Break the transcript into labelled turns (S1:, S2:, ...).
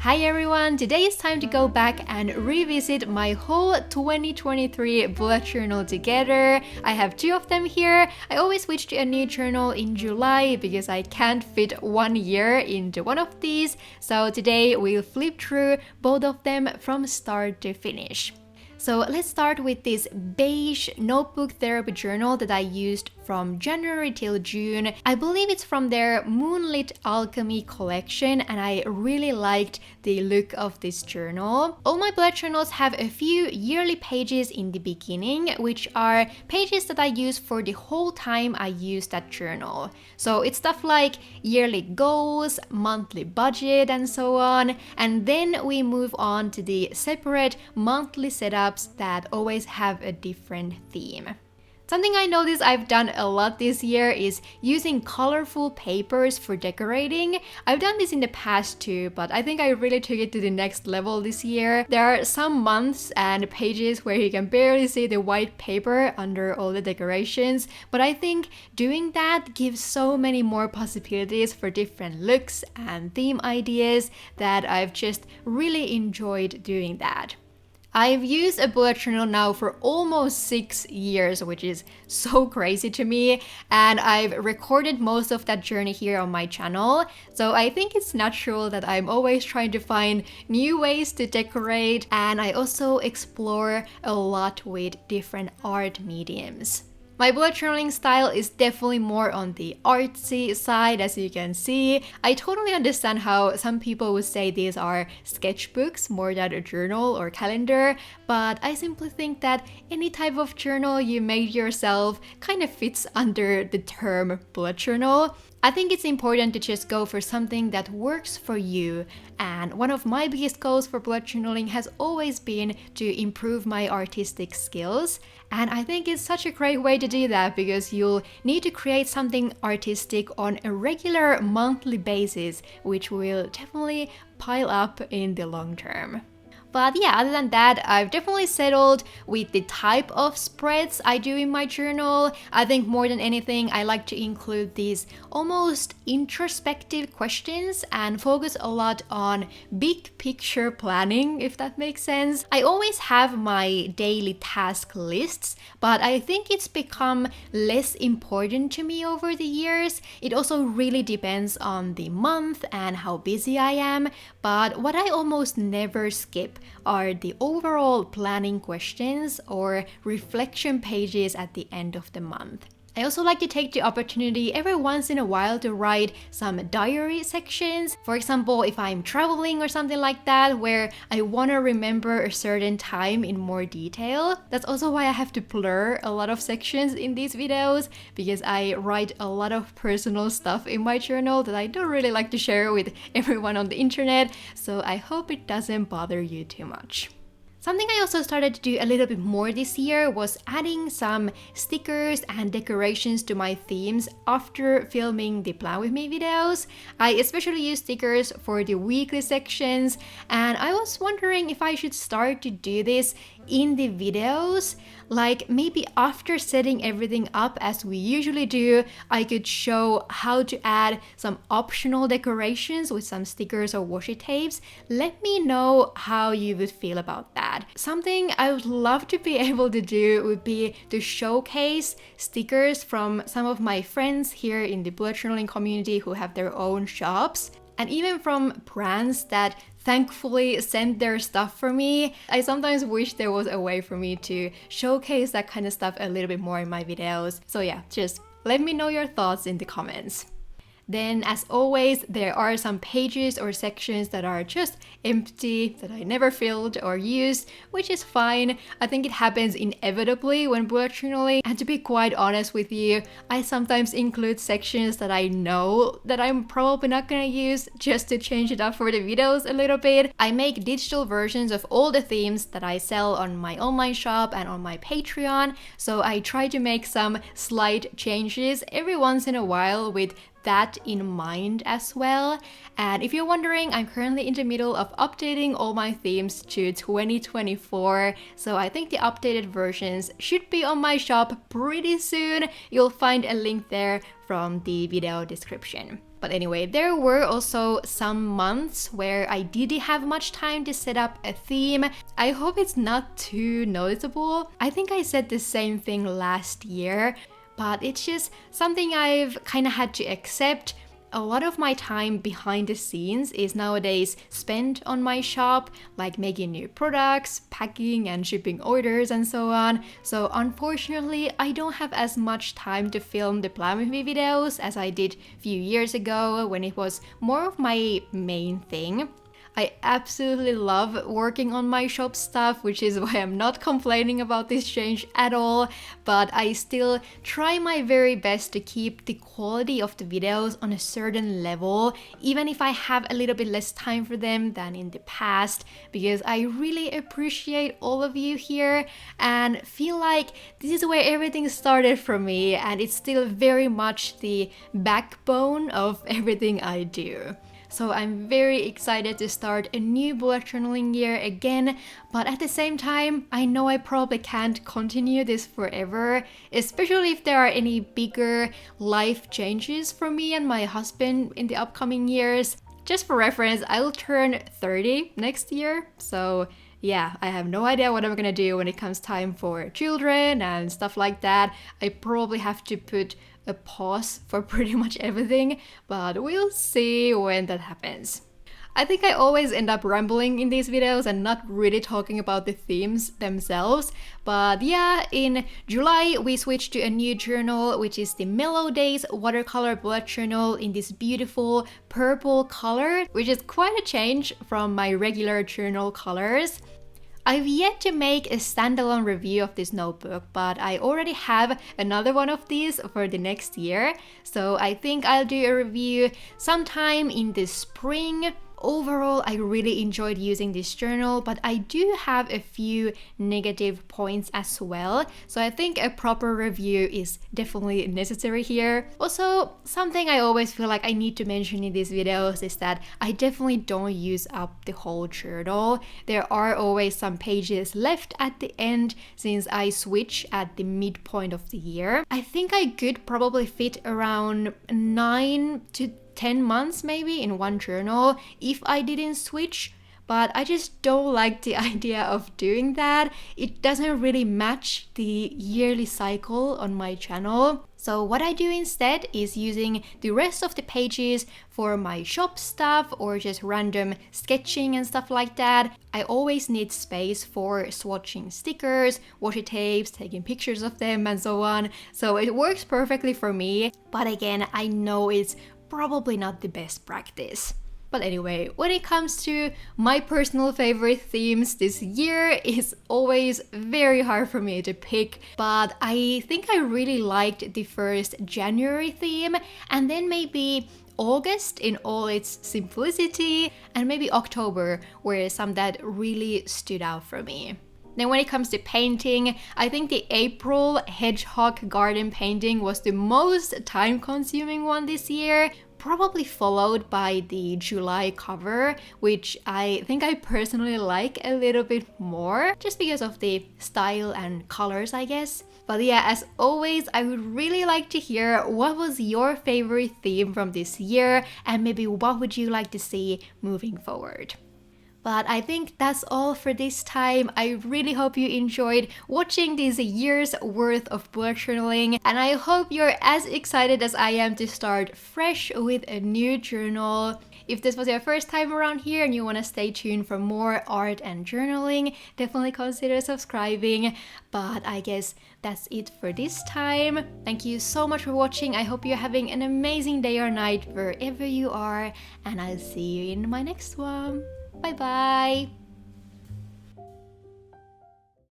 S1: Hi everyone! Today it's time to go back and revisit my whole 2023 bullet journal together. I have two of them here. I always switch to a new journal in July because I can't fit 1 year into one of these. So today we'll flip through both of them from start to finish. So let's start with this beige notebook therapy journal that I used from January till June. I believe it's from their Moonlit Alchemy collection and I really liked the look of this journal. All my bullet journals have a few yearly pages in the beginning, which are pages that I use for the whole time I use that journal. So it's stuff like yearly goals, monthly budget and so on. And then we move on to the separate monthly setup that always have a different theme. Something I noticed I've done a lot this year is using colorful papers for decorating. I've done this in the past too, but I think I really took it to the next level this year. There are some months and pages where you can barely see the white paper under all the decorations, but I think doing that gives so many more possibilities for different looks and theme ideas that I've just really enjoyed doing that. I've used a bullet journal now for almost 6 years, which is so crazy to me, and I've recorded most of that journey here on my channel, so I think it's natural that I'm always trying to find new ways to decorate, and I also explore a lot with different art mediums. My bullet journaling style is definitely more on the artsy side, as you can see. I totally understand how some people would say these are sketchbooks more than a journal or calendar, but I simply think that any type of journal you made yourself kind of fits under the term bullet journal. I think it's important to just go for something that works for you, and one of my biggest goals for bullet journaling has always been to improve my artistic skills, and I think it's such a great way to do that because you'll need to create something artistic on a regular monthly basis, which will definitely pile up in the long term. But yeah, other than that, I've definitely settled with the type of spreads I do in my journal. I think more than anything, I like to include these almost introspective questions and focus a lot on big picture planning, if that makes sense. I always have my daily task lists, but I think it's become less important to me over the years. It also really depends on the month and how busy I am, but what I almost never skip are the overall planning questions or reflection pages at the end of the month. I also like to take the opportunity every once in a while to write some diary sections. For example, if I'm traveling or something like that, where I want to remember a certain time in more detail. That's also why I have to blur a lot of sections in these videos, because I write a lot of personal stuff in my journal that I don't really like to share with everyone on the internet, so I hope it doesn't bother you too much. Something I also started to do a little bit more this year was adding some stickers and decorations to my themes after filming the Plan With Me videos. I especially use stickers for the weekly sections, and I was wondering if I should start to do this in the videos. Like maybe after setting everything up as we usually do, I could show how to add some optional decorations with some stickers or washi tapes. Let me know how you would feel about that. Something I would love to be able to do would be to showcase stickers from some of my friends here in the bullet journaling community who have their own shops, and even from brands that thankfully send their stuff for me. I sometimes wish there was a way for me to showcase that kind of stuff a little bit more in my videos. So yeah, just let me know your thoughts in the comments. Then, as always, there are some pages or sections that are just empty, that I never filled or used, which is fine. I think it happens inevitably when bullet journaling, and to be quite honest with you, I sometimes include sections that I know that I'm probably not gonna use just to change it up for the videos a little bit. I make digital versions of all the themes that I sell on my online shop and on my Patreon, so I try to make some slight changes every once in a while with that in mind as well. And if you're wondering, I'm currently in the middle of updating all my themes to 2024, so I think the updated versions should be on my shop pretty soon. You'll find a link there from the video description. But anyway, there were also some months where I didn't have much time to set up a theme. I hope it's not too noticeable. I think I said the same thing last year, but it's just something I've kind of had to accept. A lot of my time behind the scenes is nowadays spent on my shop, like making new products, packing and shipping orders and so on. So unfortunately, I don't have as much time to film the Plan With Me videos as I did a few years ago when it was more of my main thing. I absolutely love working on my shop stuff, which is why I'm not complaining about this change at all, but I still try my very best to keep the quality of the videos on a certain level, even if I have a little bit less time for them than in the past, because I really appreciate all of you here and feel like this is where everything started for me, and it's still very much the backbone of everything I do. So I'm very excited to start a new bullet journaling year again, but at the same time, I know I probably can't continue this forever, especially if there are any bigger life changes for me and my husband in the upcoming years. Just for reference, I'll turn 30 next year, so yeah, I have no idea what I'm gonna do when it comes time for children and stuff like that. I probably have to put a pause for pretty much everything, but we'll see when that happens. I think I always end up rambling in these videos and not really talking about the themes themselves, but yeah, in July we switched to a new journal, which is the Mellow Days watercolor bullet journal in this beautiful purple color, which is quite a change from my regular journal colors. I've yet to make a standalone review of this notebook, but I already have another one of these for the next year, so I think I'll do a review sometime in the spring. Overall, I really enjoyed using this journal, but I do have a few negative points as well, so I think a proper review is definitely necessary here. Also, something I always feel like I need to mention in these videos is that I definitely don't use up the whole journal. There are always some pages left at the end since I switch at the midpoint of the year. I think I could probably fit around 9 to 10 months maybe in one journal if I didn't switch, but I just don't like the idea of doing that. It doesn't really match the yearly cycle on my channel. So what I do instead is using the rest of the pages for my shop stuff or just random sketching and stuff like that. I always need space for swatching stickers, washi tapes, taking pictures of them and so on. So it works perfectly for me, but again, I know it's probably not the best practice. But anyway, when it comes to my personal favorite themes this year, it's always very hard for me to pick, but I think I really liked the first January theme, and then maybe August in all its simplicity, and maybe October were some that really stood out for me. Then when it comes to painting, I think the April hedgehog garden painting was the most time-consuming one this year, probably followed by the July cover, which I think I personally like a little bit more, just because of the style and colors, I guess. But yeah, as always, I would really like to hear what was your favorite theme from this year, and maybe what would you like to see moving forward. But I think that's all for this time. I really hope you enjoyed watching this year's worth of bullet journaling, and I hope you're as excited as I am to start fresh with a new journal. If this was your first time around here and you want to stay tuned for more art and journaling, definitely consider subscribing. But I guess that's it for this time. Thank you so much for watching. I hope you're having an amazing day or night wherever you are, and I'll see you in my next one. Bye bye!